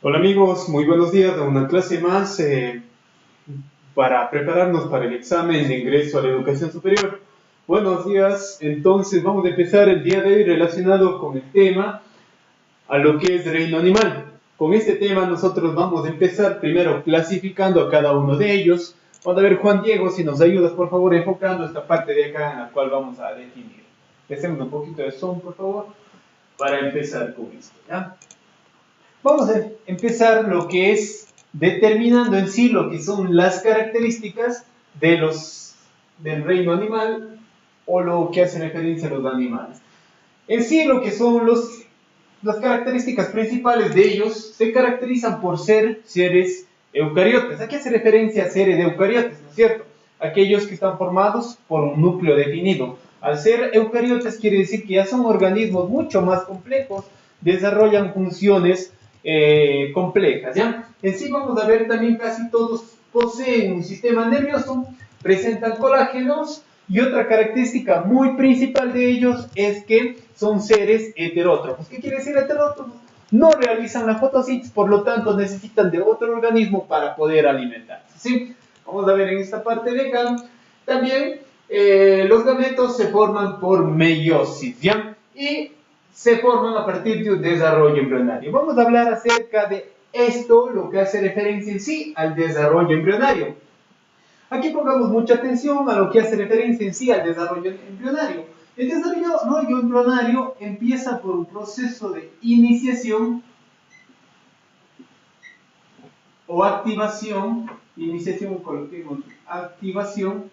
Hola amigos, muy buenos días a una clase más para prepararnos para el examen de ingreso a la educación superior. Buenos días, entonces vamos a empezar el día de hoy relacionado con el tema a lo que es reino animal. Con este tema nosotros vamos a empezar primero clasificando a cada uno de ellos. Vamos a ver, Juan Diego, si nos ayudas por favor enfocando esta parte de acá en la cual vamos a definir. Hacemos un poquito de zoom por favor para empezar con esto, ¿ya? Vamos a empezar lo que es determinando en sí lo que son las características del reino animal o lo que hace referencia a los animales. En sí lo que son las características principales de ellos se caracterizan por ser seres eucariotes. ¿A qué hace referencia a seres eucariotes? ¿No es cierto? Aquellos que están formados por un núcleo definido. Al ser eucariotes quiere decir que ya son organismos mucho más complejos, desarrollan funciones complejas, ¿ya? En sí vamos a ver también casi todos poseen un sistema nervioso, presentan colágenos y otra característica muy principal de ellos es que son seres heterótrofos. ¿Qué quiere decir heterótrofos? No realizan la fotosíntesis, por lo tanto necesitan de otro organismo para poder alimentarse, ¿sí? Vamos a ver en esta parte de acá. También los gametos se forman por meiosis, ¿ya? Y se forman a partir de un desarrollo embrionario. Vamos a hablar acerca de esto, lo que hace referencia en sí al desarrollo embrionario. Aquí pongamos mucha atención a lo que hace referencia en sí al desarrollo embrionario. El desarrollo embrionario empieza por un proceso de iniciación o activación, activación.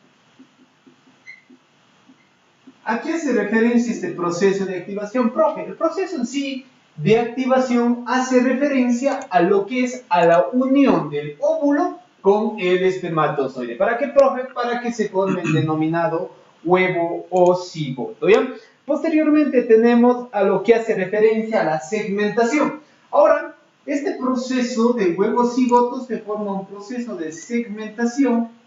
¿A qué hace referencia este proceso de activación, profe? El proceso en sí de activación hace referencia a lo que es a la unión del óvulo con el espermatozoide. ¿Para qué, profe? Para que se forme el denominado huevo o cigoto, ¿ya? Posteriormente tenemos a lo que hace referencia a la segmentación. Ahora, este proceso de huevo cigoto se forma un proceso de segmentación.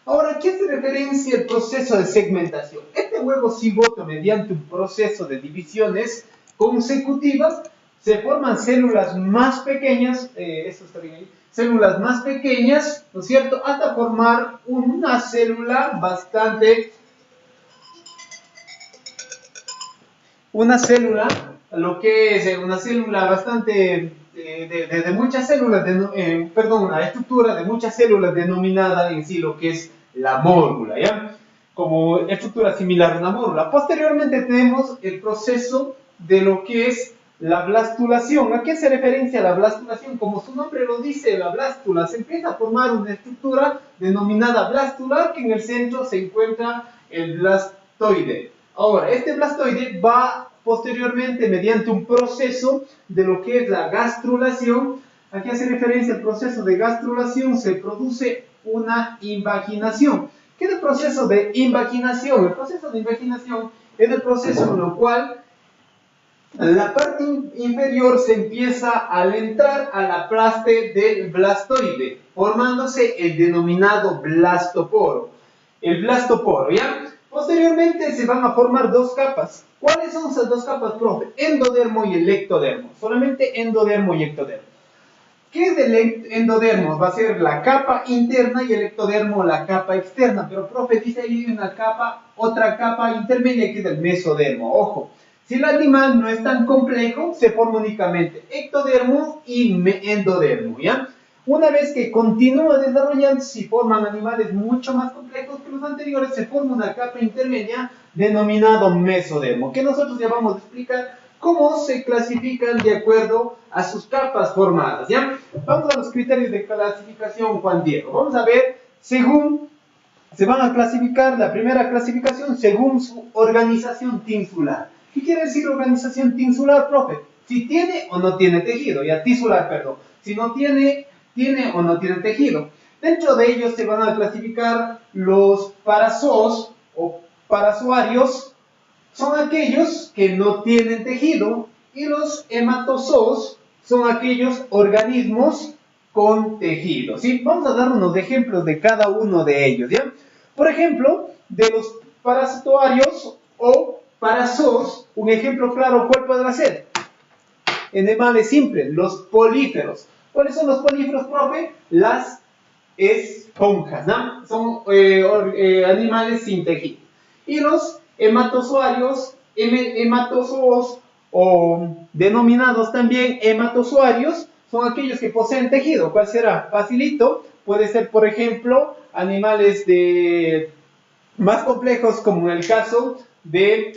Ahora, ¿qué hace referencia el proceso de segmentación? Este huevo cigoto, mediante un proceso de divisiones consecutivas, se forman células más pequeñas, eso está bien ahí, células más pequeñas, ¿no es cierto?, hasta formar una célula bastante, lo que es una célula bastante, de muchas células, una estructura de muchas células denominada en sí lo que es la mórgula, ¿ya? Como estructura similar a una mórgula. Posteriormente tenemos el proceso de lo que es la blastulación. ¿A qué hace referencia la blastulación? Como su nombre lo dice, la blástula, se empieza a formar una estructura denominada blástula, que en el centro se encuentra el blastoide. Ahora, este blastoide va posteriormente mediante un proceso de lo que es la gastrulación. Aquí hace referencia al proceso de gastrulación, se produce una invaginación. ¿Qué es el proceso de invaginación? El proceso de invaginación es el proceso en el cual la parte inferior se empieza a alentar a la parte del blastoide, formándose el denominado blastoporo. El blastoporo, ¿ya? Posteriormente se van a formar dos capas. ¿Cuáles son esas dos capas, profe? Endodermo y el ectodermo. Solamente endodermo y ectodermo. ¿Qué es el endodermo? Va a ser la capa interna y el ectodermo la capa externa. Pero, profe, dice ahí una capa, otra capa intermedia que es el mesodermo. Ojo, si el animal no es tan complejo, se forma únicamente ectodermo y endodermo, ¿ya? Una vez que continúa desarrollando, si forman animales mucho más complejos que los anteriores, se forma una capa intermedia denominado mesodermo, que nosotros ya vamos a explicar cómo se clasifican de acuerdo a sus capas formadas, ¿ya? Vamos a los criterios de clasificación, Juan Diego. Vamos a ver, según, se van a clasificar, la primera clasificación, según su organización tinsular. ¿Qué quiere decir organización tinsular, profe? Si tiene o no tiene tejido, ya, tisular, perdón. Si no tiene o no tiene tejido. Dentro de ellos se van a clasificar los parazoos o parazoarios, son aquellos que no tienen tejido, y los hematozoos son aquellos organismos con tejido, ¿sí? Vamos a dar unos ejemplos de cada uno de ellos, ¿ya? Por ejemplo, de los parasitoarios o Para SOS, un ejemplo claro, ¿cuál podrá ser? Animales simples, los políferos. ¿Cuáles son los políferos, profe? Las esponjas, ¿no? Son animales sin tejido. Y los hematozoarios, hematozoos o denominados también hematozoarios, son aquellos que poseen tejido. ¿Cuál será? Facilito. Puede ser, por ejemplo, animales más complejos, como en el caso de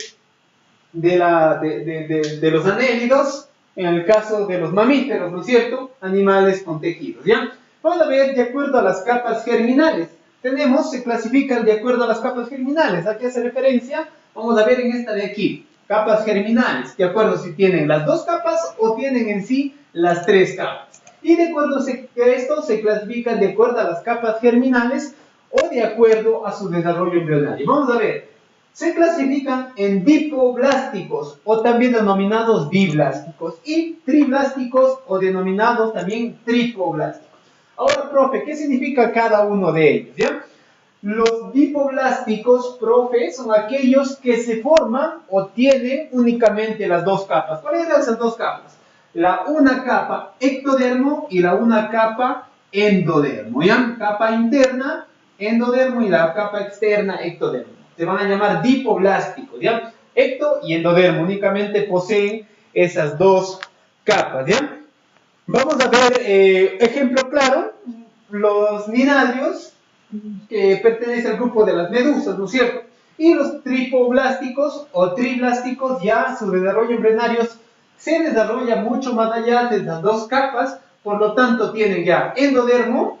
los anélidos, en el caso de los mamíferos, ¿no es cierto? Animales con tejidos, ¿ya? Vamos a ver de acuerdo a las capas germinales. Se clasifican de acuerdo a las capas germinales. ¿A qué hace referencia? Vamos a ver en esta de aquí. Capas germinales, de acuerdo si tienen las 2 capas o tienen en sí las 3 capas. Y de acuerdo a esto se clasifican de acuerdo a las capas germinales o de acuerdo a su desarrollo embrionario. Vamos a ver. Se clasifican en dipoblásticos o también denominados diblásticos y triblásticos o denominados también tripoblásticos. Ahora, profe, ¿qué significa cada uno de ellos? ¿Ya? Los dipoblásticos, profe, son aquellos que se forman o tienen únicamente las 2 capas. ¿Cuáles eran esas 2 capas? Una capa ectodermo y una capa endodermo. ¿Ya? Capa interna, endodermo, y la capa externa, ectodermo. Se van a llamar dipoblásticos, ¿ya? Ecto y endodermo únicamente poseen esas 2 capas, ¿ya? Vamos a ver, ejemplo claro, los nidarios, que pertenecen al grupo de las medusas, ¿no es cierto? Y los tripoblásticos o triblásticos, ya su desarrollo embrionario se desarrolla mucho más allá de las 2 capas, por lo tanto tienen ya endodermo,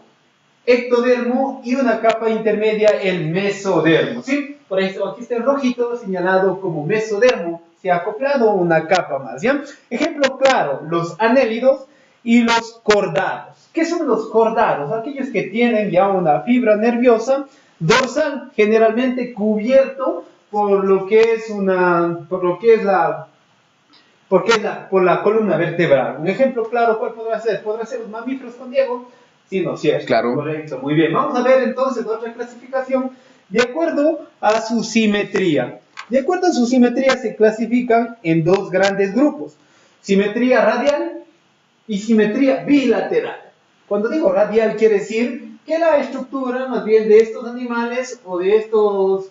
ectodermo y una capa intermedia, el mesodermo, ¿sí? Por eso aquí está el rojito señalado como mesodermo, se ha acoplado una capa más, ¿ya? Ejemplo claro, los anélidos y los cordados. ¿Qué son los cordados? Aquellos que tienen ya una fibra nerviosa dorsal, generalmente cubierto por lo que es por la columna vertebral. Un ejemplo claro, ¿cuál podrá ser? ¿Podrá ser los mamíferos con Diego? Sí, no, cierto. Claro. Correcto, muy bien. Vamos a ver entonces otra clasificación de acuerdo a su simetría. De acuerdo a su simetría se clasifican en 2 grandes grupos: simetría radial y simetría bilateral. Cuando digo radial quiere decir que la estructura más bien de estos animales o de estos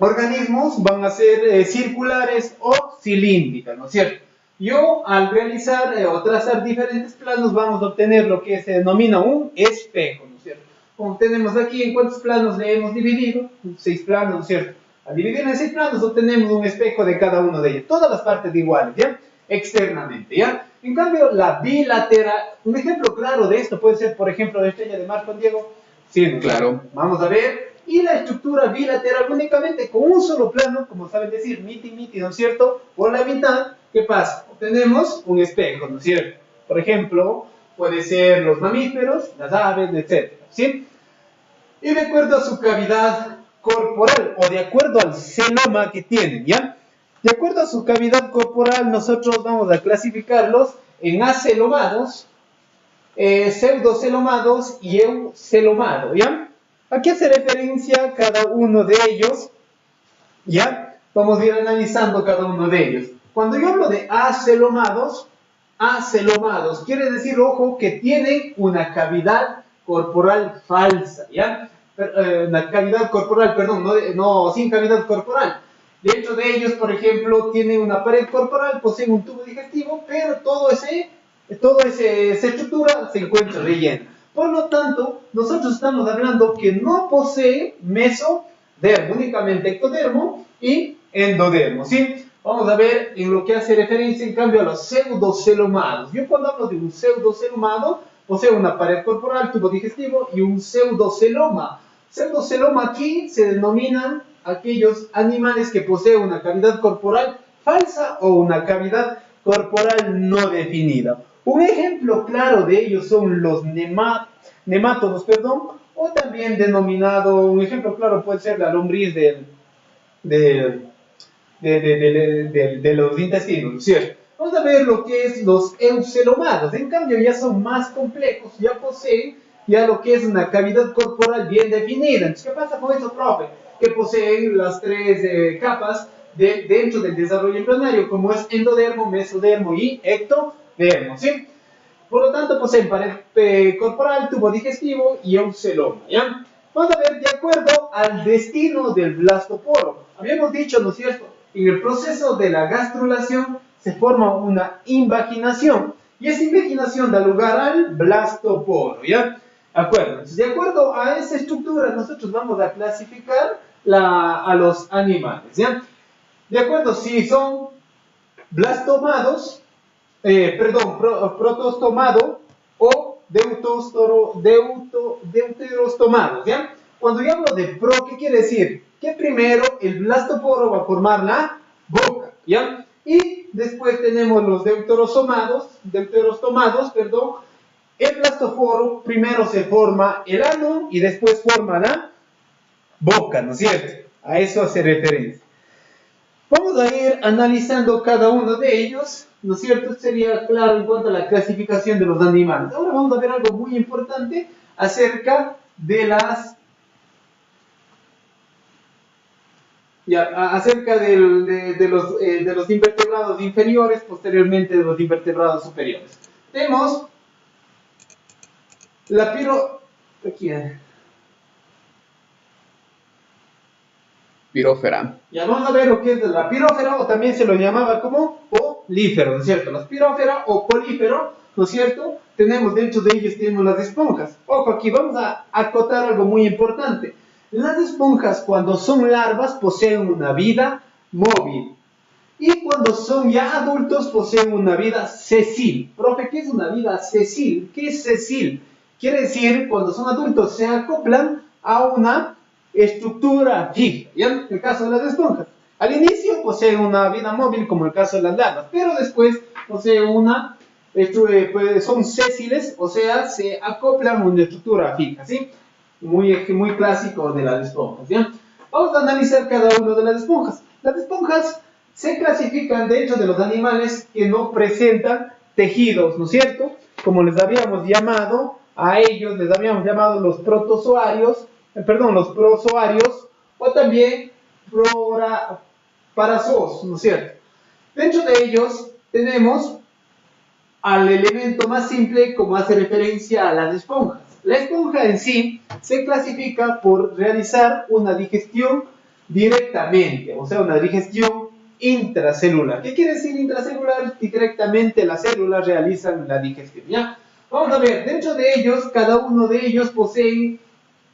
organismos van a ser circulares o cilíndricas, ¿no es cierto? Yo, al realizar o trazar diferentes planos, vamos a obtener lo que se denomina un espejo, ¿no es cierto? Como tenemos aquí, ¿en cuántos planos le hemos dividido? 6 planos, ¿no es cierto? Al dividir en 6 planos obtenemos un espejo de cada uno de ellos, todas las partes iguales, ¿ya? Externamente, ¿ya? En cambio, la bilateral, un ejemplo claro de esto puede ser, por ejemplo, la estrella de mar con Diego. Sí, ¿no? Claro. Vamos a ver. Y la estructura bilateral únicamente con un solo plano, como saben decir, miti, ¿no es cierto? Por la mitad, ¿qué pasa? Obtenemos un espejo, ¿no es cierto? Por ejemplo, puede ser los mamíferos, las aves, etc. ¿Sí? Y de acuerdo a su cavidad corporal o de acuerdo al celoma que tienen, ¿ya? De acuerdo a su cavidad corporal, nosotros vamos a clasificarlos en acelomados, pseudocelomados y eucelomados, ¿ya? ¿A qué hace referencia cada uno de ellos? ¿Ya? Vamos a ir analizando cada uno de ellos. Cuando yo hablo de acelomados, quiere decir, ojo, que tienen una cavidad corporal falsa, ¿ya? Una cavidad corporal, perdón, no sin cavidad corporal. Dentro de ellos, por ejemplo, tienen una pared corporal, poseen un tubo digestivo, pero toda esa estructura se encuentra rellena. Por lo tanto, nosotros estamos hablando que no posee mesodermo, únicamente ectodermo y endodermo, ¿sí? Vamos a ver en lo que hace referencia, en cambio, a los pseudocelomados. Yo cuando hablo de un pseudocelomado, posee una pared corporal, tubo digestivo y un pseudoceloma. Pseudoceloma aquí se denominan aquellos animales que poseen una cavidad corporal falsa o una cavidad corporal no definida. Un ejemplo claro de ellos son los nemátodos, o también denominado, un ejemplo claro puede ser la lombriz de los intestinos, ¿cierto? Vamos a ver lo que es los eucelomados. En cambio ya son más complejos, ya poseen ya lo que es una cavidad corporal bien definida. Entonces, ¿qué pasa con eso, profe? Que poseen las 3 capas dentro del desarrollo embrionario, como es endodermo, mesodermo y ectodermo, ¿sí? Por lo tanto, poseen pared corporal, tubo digestivo y un celoma, ¿ya? Vamos a ver, de acuerdo al destino del blastoporo. Habíamos dicho, ¿no es cierto? En el proceso de la gastrulación se forma una invaginación y esa invaginación da lugar al blastoporo, ¿ya? De acuerdo a esa estructura, nosotros vamos a clasificar a los animales, ¿ya? De acuerdo, si son blastomados, protostomado o deuterostomados, ¿ya? Cuando yo hablo de pro, ¿qué quiere decir? Que primero el blastoporo va a formar la boca, ¿ya? Y después tenemos los deuterostomados, perdón. El blastoporo primero se forma el ano y después forma la boca, ¿no es cierto? A eso hace referencia. Vamos a ir analizando cada uno de ellos, ¿no es cierto? Sería claro en cuanto a la clasificación de los animales. Ahora vamos a ver algo muy importante acerca de los invertebrados inferiores, posteriormente de los invertebrados superiores. Tenemos la Pirófera. Ya vamos a ver lo que es la pirófera, o también se lo llamaba como polífero, ¿no es cierto? Las pirófera o polífero, ¿no es cierto? Dentro de ellos tenemos las esponjas. Ojo, aquí vamos a acotar algo muy importante. Las esponjas, cuando son larvas, poseen una vida móvil. Y cuando son ya adultos, poseen una vida sessil. Profe, ¿qué es una vida sessil? ¿Qué es sessil? Quiere decir, cuando son adultos, se acoplan a una estructura fija, ¿ya? En el caso de las esponjas. Al inicio poseen una vida móvil, como el caso de las larvas, pero después poseen son sésiles, o sea, se acoplan a una estructura fija, ¿sí? Muy clásico de las esponjas, ¿ya? Vamos a analizar cada una de las esponjas. Las esponjas se clasifican dentro de los animales que no presentan tejidos, ¿no es cierto? Como les habíamos llamado a ellos, les habíamos llamado los protozoarios, los prozoarios, o también parazoos, ¿no es cierto? Dentro de ellos tenemos al elemento más simple, como hace referencia a las esponjas. La esponja en sí se clasifica por realizar una digestión directamente, o sea, una digestión intracelular. ¿Qué quiere decir intracelular? Directamente las células realizan la digestión, ¿ya? Vamos a ver, dentro de ellos, cada uno de ellos posee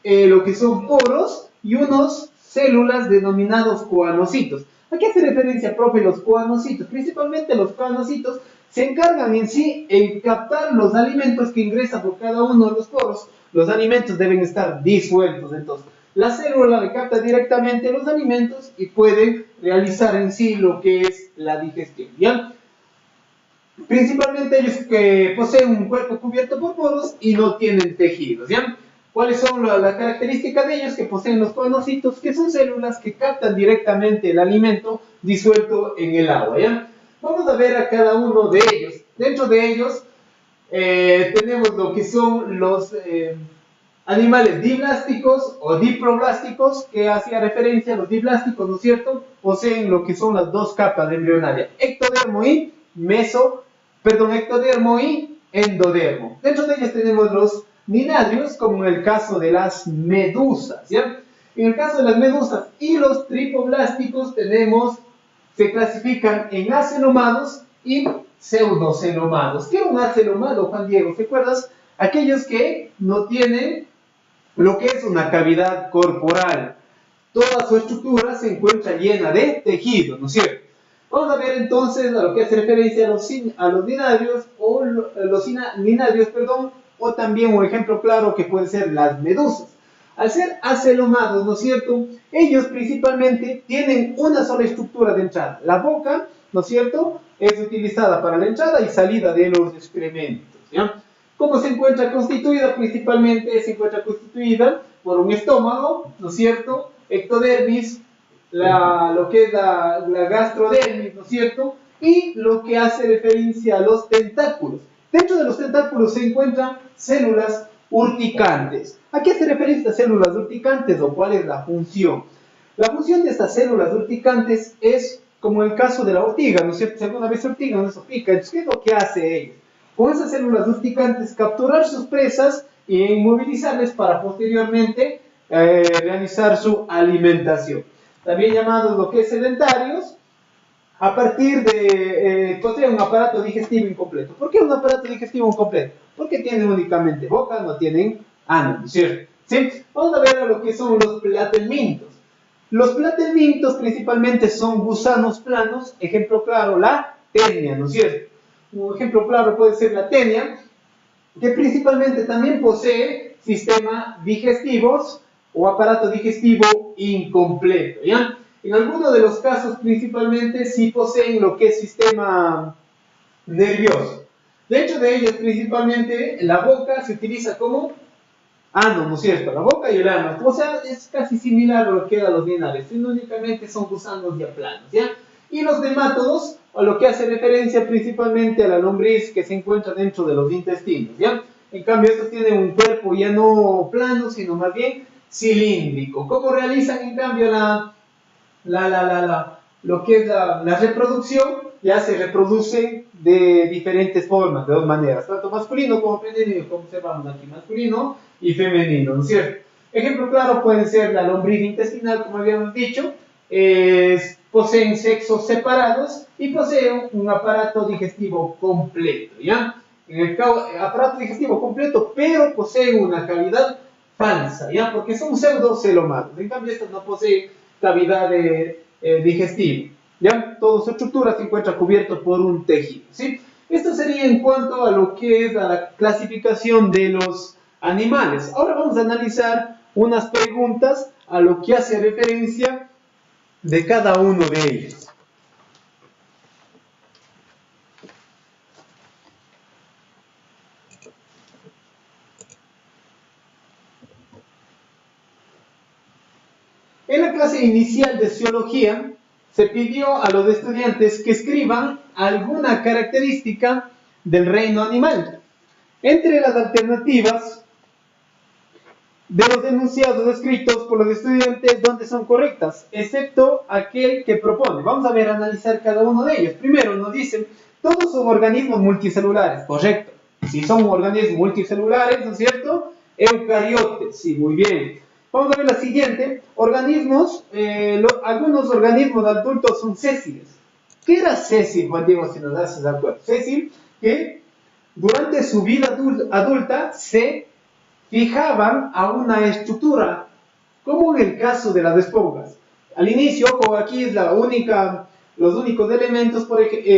lo que son poros y unos células denominados coanocitos. ¿A qué hace referencia, profe, los coanocitos? Principalmente los coanocitos se encargan en sí en captar los alimentos que ingresan por cada uno de los poros. Los alimentos deben estar disueltos, entonces la célula le capta directamente los alimentos y puede realizar en sí lo que es la digestión, ¿ya? Principalmente ellos que poseen un cuerpo cubierto por poros y no tienen tejidos, ¿ya? ¿Cuáles son las características de ellos? Que poseen los coanocitos, que son células que captan directamente el alimento disuelto en el agua, ¿ya? Vamos a ver a cada uno de ellos. Dentro de ellos tenemos lo que son los animales diblásticos o diproblásticos, que hacía referencia a los diblásticos, ¿no es cierto? Poseen lo que son las dos capas embrionarias, ectodermo y ectodermo y endodermo. Dentro de ellos tenemos los ninadrios, como en el caso de las medusas, ¿ya? En el caso de las medusas y los tripoblásticos se clasifican en acelomados y pseudocelomados. ¿Qué es un acelomado, Juan Diego? ¿Te acuerdas? Aquellos que no tienen lo que es una cavidad corporal. Toda su estructura se encuentra llena de tejido, ¿no es cierto? Vamos a ver entonces a lo que hace referencia a los ninadrios o también un ejemplo claro que puede ser las medusas. Al ser acelomados, ¿no es cierto? Ellos principalmente tienen una sola estructura de entrada. La boca, ¿no es cierto?, es utilizada para la entrada y salida de los excrementos, ¿ya? ¿Cómo se encuentra constituida? Principalmente se encuentra constituida por un estómago, ¿no es cierto?, ectodermis, lo que es la gastrodermis, ¿no es cierto?, y lo que hace referencia a los tentáculos. Dentro de los tentáculos se encuentran células urticantes. ¿A qué hace referencia a células urticantes o cuál es la función? La función de estas células urticantes es como el caso de la ortiga, ¿no es cierto? Si alguna vez ortiga, no se pica, entonces, ¿qué es lo que hace ella? Con esas células urticantes capturar sus presas e inmovilizarles para posteriormente realizar su alimentación. También llamados lo que es sedentarios, a partir de posee un aparato digestivo incompleto. ¿Por qué un aparato digestivo incompleto? Porque tienen únicamente boca, no tienen ano, ¿cierto? ¿Sí? Vamos a ver a lo que son los platelmintos. Los platelmintos principalmente son gusanos planos, ejemplo claro, la tenia, ¿no es cierto? Un ejemplo claro puede ser la tenia, que principalmente también posee sistemas digestivos o aparato digestivo incompleto, ¿ya? En algunos de los casos principalmente sí poseen lo que es sistema nervioso. De hecho de ellos principalmente la boca se utiliza como ano, ¿no es cierto? La boca y el ano. O sea, es casi similar a lo que eran los lineares, sino únicamente son gusanos ya planos, ¿ya? Y los nemátodos, a lo que hace referencia principalmente a la lombriz que se encuentra dentro de los intestinos, ¿ya? En cambio, estos tienen un cuerpo ya no plano, sino más bien cilíndrico. ¿Cómo realizan en cambio lo que es la reproducción? Ya se reproduce de diferentes formas, de dos maneras, tanto masculino como femenino, como observamos aquí, masculino y femenino, ¿no es cierto? Ejemplo claro puede ser la lombriz intestinal, como habíamos dicho, poseen sexos separados y poseen un aparato digestivo completo, ¿ya? En el aparato digestivo completo, pero poseen una cavidad falsa, ¿ya? Porque son pseudocelomatos, en cambio estos no poseen cavidad digestiva, ¿ya? Toda su estructura se encuentra cubierto por un tejido, ¿sí? Esto sería en cuanto a lo que es la clasificación de los animales. Ahora vamos a analizar unas preguntas a lo que hace referencia de cada uno de ellos. En la clase inicial de zoología se pidió a los estudiantes que escriban alguna característica del reino animal. Entre las alternativas de los enunciados escritos por los estudiantes, ¿dónde son correctas? Excepto aquel que propone. Vamos a ver, analizar cada uno de ellos. Primero nos dicen, todos son organismos multicelulares. Correcto. Si son organismos multicelulares, ¿no es cierto? Eucariotes, sí, muy bien. Vamos a ver la siguiente. Organismos, algunos organismos adultos son sésiles. ¿Qué era sésil, Juan Diego, si nos haces de acuerdo? Sésil, que durante su vida adulta se fijaban a una estructura, como en el caso de las esponjas. Al inicio, como aquí es los únicos elementos,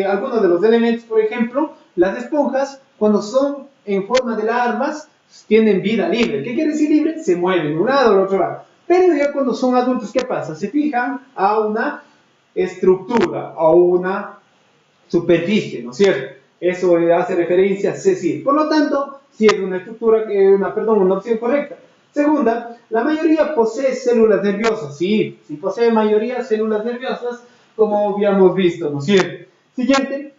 algunos de los elementos, por ejemplo, las esponjas, cuando son en forma de larvas, tienen vida libre. ¿Qué quiere decir libre? Se mueven de un lado al otro lado. Pero ya cuando son adultos, ¿qué pasa? Se fijan a una estructura, a una superficie, ¿no es cierto? Eso hace referencia a sésil. Por lo tanto, si es una estructura, una opción correcta. Segunda, la mayoría posee células nerviosas. Sí, sí posee mayoría células nerviosas, como habíamos visto, ¿no es cierto? Siguiente.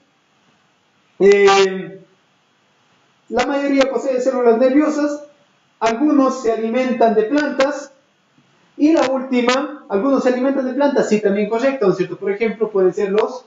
La mayoría posee células nerviosas, algunos se alimentan de plantas, y la última, algunos se alimentan de plantas, sí, también correcto, ¿no es cierto? Por ejemplo, pueden ser los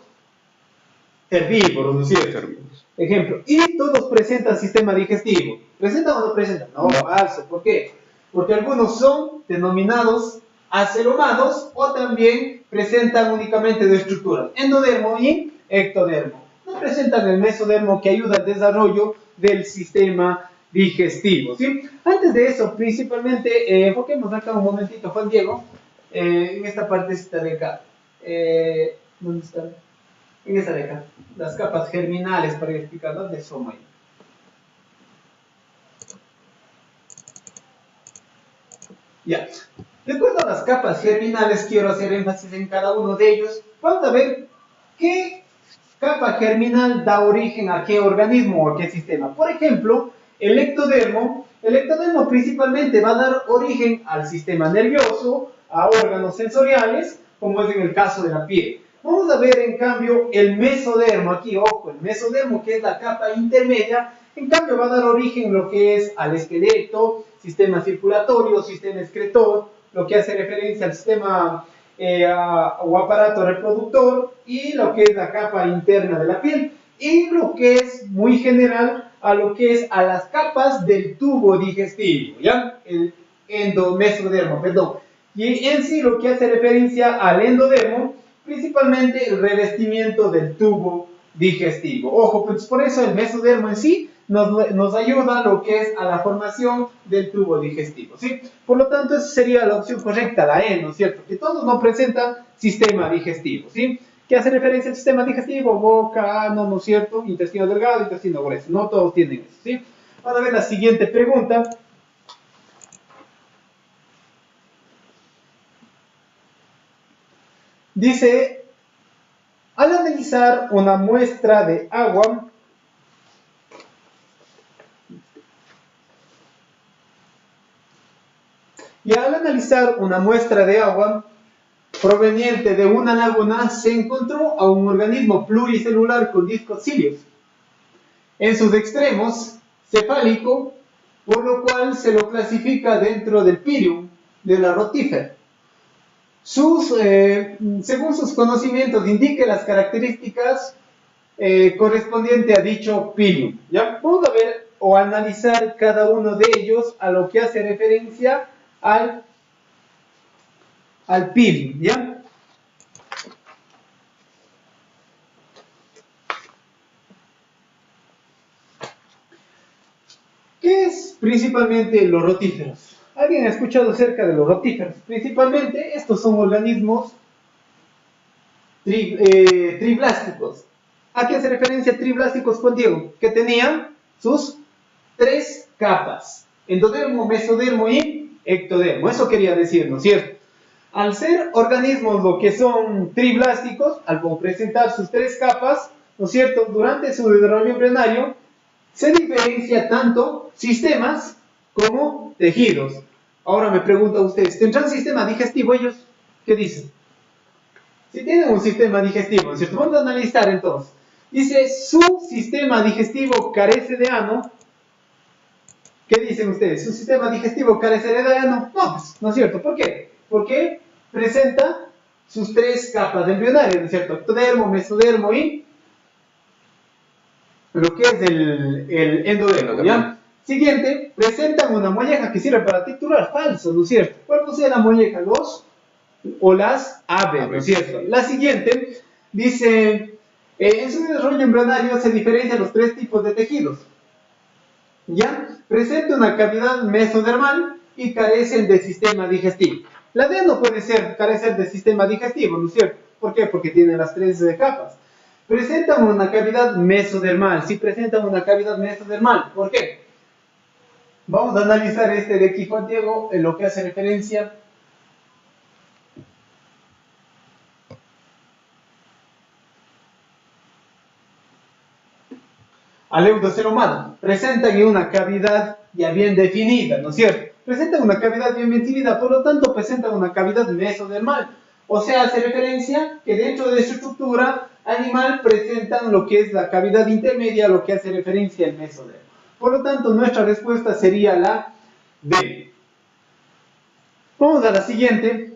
herbívoros, ¿no es cierto? Ejemplo, y todos presentan sistema digestivo. ¿Presentan o no presentan? No, falso. ¿Por qué? Porque algunos son denominados acelomados o también presentan únicamente dos estructuras, endodermo y ectodermo. No presentan el mesodermo que ayuda al desarrollo del sistema digestivo, ¿sí? Antes de eso, principalmente, enfoquemos acá un momentito, Juan Diego, en esta partecita de acá. ¿Dónde está? En esta de acá, las capas germinales, para explicar dónde son ahí. Ya, de acuerdo a las capas germinales, quiero hacer énfasis en cada uno de ellos. Vamos a ver qué capa germinal da origen a qué organismo o a qué sistema. Por ejemplo, el ectodermo principalmente va a dar origen al sistema nervioso, a órganos sensoriales, como es en el caso de la piel. Vamos a ver en cambio el mesodermo, aquí ojo, el mesodermo que es la capa intermedia, en cambio va a dar origen lo que es al esqueleto, sistema circulatorio, sistema excretor, lo que hace referencia al sistema o aparato reproductor, y lo que es la capa interna de la piel, y lo que es muy general a lo que es a las capas del tubo digestivo, ¿ya? El endomesodermo, perdón. Y en sí lo que hace referencia al endodermo, principalmente el revestimiento del tubo digestivo. Ojo, pues por eso el mesodermo en sí nos ayuda a lo que es a la formación del tubo digestivo, ¿sí? Por lo tanto, esa sería la opción correcta, la E, ¿no es cierto? Que todos no presentan sistema digestivo, ¿sí? ¿Qué hace referencia al sistema digestivo? Boca, ano, ¿no es cierto? Intestino delgado, intestino grueso. No todos tienen eso, ¿sí? Vamos a ver la siguiente pregunta. Dice, al analizar una muestra de agua, proveniente de una laguna, se encontró a un organismo pluricelular con discos cilios en sus extremos, cefálico, por lo cual se lo clasifica dentro del pirium de la rotífera. Según sus conocimientos, indique las características correspondientes a dicho pirium. ¿Ya? Vamos a ver o analizar cada uno de ellos a lo que hace referencia al pirium, ¿ya? ¿Qué es principalmente los rotíferos? ¿Alguien ha escuchado acerca de los rotíferos? Principalmente estos son organismos triblásticos. ¿A qué hace referencia triblásticos, Juan Diego? Que tenían sus 3 capas: endodermo, mesodermo y ectodermo. Eso quería decir, ¿no es cierto? Al ser organismos lo que son triblásticos, al presentar sus 3 capas, ¿no es cierto?, durante su desarrollo embrionario, se diferencia tanto sistemas como tejidos. Ahora me pregunto a ustedes, ¿tendrán sistema digestivo ellos? ¿Qué dicen? Si tienen un sistema digestivo, ¿cierto? Vamos a analizar entonces. Dice, su sistema digestivo carece de ano. ¿Qué dicen ustedes? ¿Su sistema digestivo carece de ano? No, pues, ¿no es cierto? ¿Por qué? Porque presenta sus 3 capas embrionarias, ¿no es cierto? Ectodermo, mesodermo y lo que es el endodermo, ¿ya? Siguiente, presentan una molleja que sirve para triturar. Falso, ¿no es cierto? ¿Cuál posee la molleja? Los o las aves, ¿no es cierto? La siguiente dice, en su desarrollo embrionario se diferencian los 3 tipos de tejidos, ¿ya? Presenta una cavidad mesodermal y carecen de sistema digestivo. La D no puede carecer de sistema digestivo, ¿no es cierto? ¿Por qué? Porque tiene las 3 capas. Presentan una cavidad mesodermal. Sí, presentan una cavidad mesodermal. ¿Por qué? Vamos a analizar este de aquí, Juan Diego, en lo que hace referencia al eudoceno humano. Presentan una cavidad ya bien definida, ¿no es cierto? Presentan una cavidad bien definida, por lo tanto presentan una cavidad mesodermal. O sea, hace referencia que dentro de su estructura animal presentan lo que es la cavidad intermedia, lo que hace referencia al mesodermo. Por lo tanto, nuestra respuesta sería la D. Vamos a la siguiente.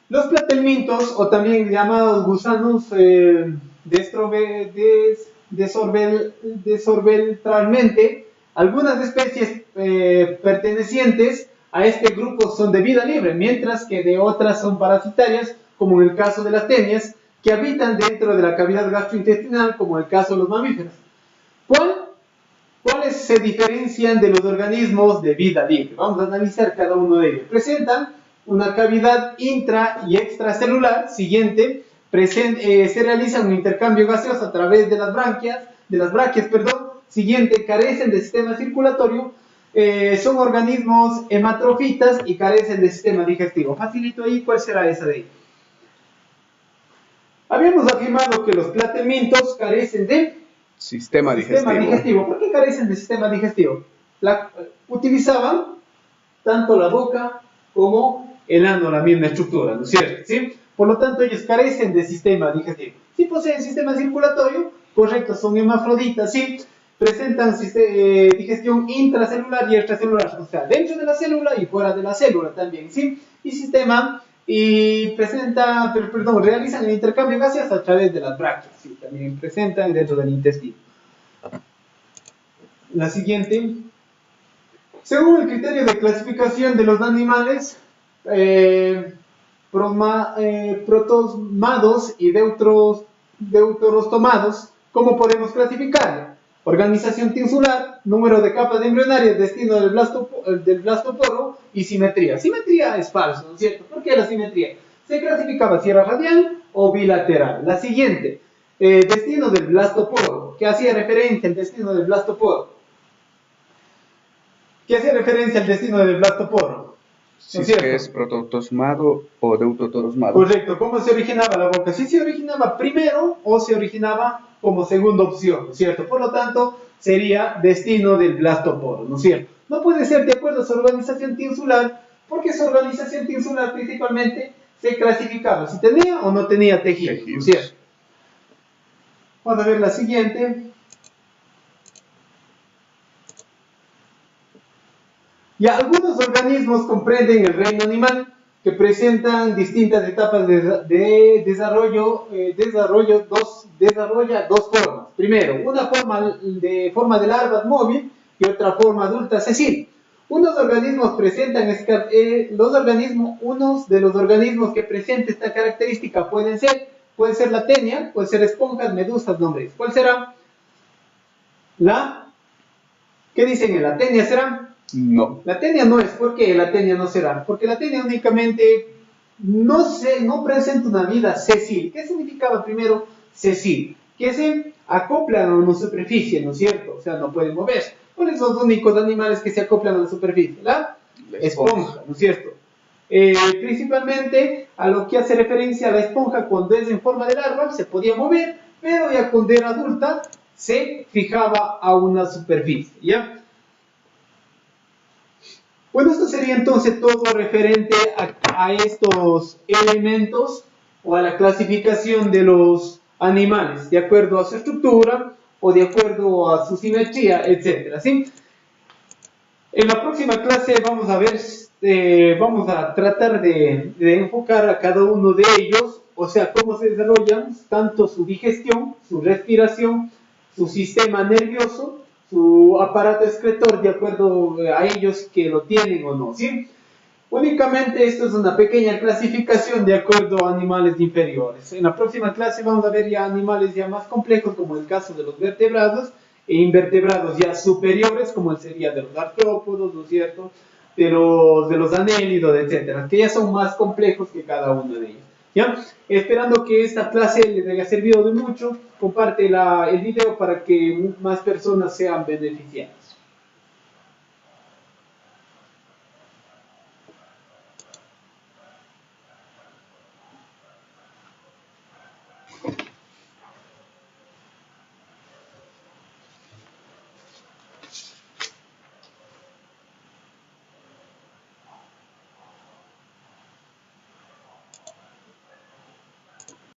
Los platelmintos, o también llamados gusanos desorbitalmente, algunas especies pertenecientes a este grupo son de vida libre, mientras que de otras son parasitarias, como en el caso de las tenias, que habitan dentro de la cavidad gastrointestinal, como en el caso de los mamíferos. ¿Cuáles se diferencian de los organismos de vida libre? Vamos a analizar cada uno de ellos. Presentan una cavidad intra y extracelular. Siguiente, se realiza un intercambio gaseoso a través de las braquias. Siguiente, carecen de sistema circulatorio, son organismos hematrofitas y carecen de sistema digestivo. Facilito ahí, ¿cuál será esa de ahí? Habíamos afirmado que los platelmintos carecen de sistema digestivo. ¿Por qué carecen de sistema digestivo? Utilizaban tanto la boca como el ano, la misma estructura, ¿no es cierto? ¿Sí? Por lo tanto, ellos carecen de sistema digestivo. Sí poseen sistema circulatorio, correcto, son hermafroditas, sí, presentan digestión intracelular y extracelular, o sea, dentro de la célula y fuera de la célula también, ¿sí? Realizan el intercambio gaseoso a través de las brácteas, ¿sí? También presentan dentro del intestino. La siguiente. Según el criterio de clasificación de los animales, protosmados y deuterostomados, ¿cómo podemos clasificarlo? Organización tinsular, número de capas embrionarias, destino del blastoporo y simetría. Simetría es falso, ¿no es cierto? ¿Por qué la simetría? Se clasificaba si era radial o bilateral. La siguiente, destino del blastoporo, que hacía referencia al destino del blastoporo. ¿Qué hace referencia al destino del blastoporo? Si es que es prototosmado o deutotosmado. Correcto. ¿Cómo se originaba la boca? Si se originaba primero o se originaba como segunda opción, ¿no es cierto? Por lo tanto, sería destino del blastoporo, ¿no es cierto? No puede ser de acuerdo a su organización tinsular, porque su organización tinsular principalmente se clasificaba si tenía o no tenía tejido, ¿no es cierto? Vamos a ver la siguiente. Y algunos organismos comprenden el reino animal que presentan distintas etapas de desarrollo. Desarrolla dos formas. Primero, una forma de larva móvil y otra forma adulta sesile. Unos de los organismos que presentan esta característica puede ser la tenia, puede ser esponjas, medusas, nombres. ¿Cuál será? ¿Qué dicen en la tenia será? No. La tenia no es. ¿Por qué la tenia no será? Porque la tenia únicamente no presenta una vida sesile. ¿Qué significaba primero sesile? Que se acoplan a una superficie, ¿no es cierto? O sea, no pueden moverse. ¿Cuáles son los únicos animales que se acoplan a la superficie? La esponja, ¿no es cierto? Principalmente a lo que hace referencia a la esponja, cuando es en forma de larva se podía mover, pero ya cuando era adulta se fijaba a una superficie, ¿ya? Bueno, esto sería entonces todo referente a estos elementos o a la clasificación de los animales, de acuerdo a su estructura o de acuerdo a su simetría, etc. ¿Sí? En la próxima clase vamos a tratar de enfocar a cada uno de ellos, o sea, cómo se desarrollan tanto su digestión, su respiración, su sistema nervioso, su aparato excretor, de acuerdo a ellos que lo tienen o no, ¿sí? Únicamente esto es una pequeña clasificación de acuerdo a animales inferiores. En la próxima clase vamos a ver ya animales ya más complejos, como el caso de los vertebrados, e invertebrados ya superiores, como el sería de los artrópodos, ¿no es cierto?, de los anélidos, etcétera, que ya son más complejos que cada uno de ellos. ¿Ya? Esperando que esta clase les haya servido de mucho, comparte el video para que más personas sean beneficiadas.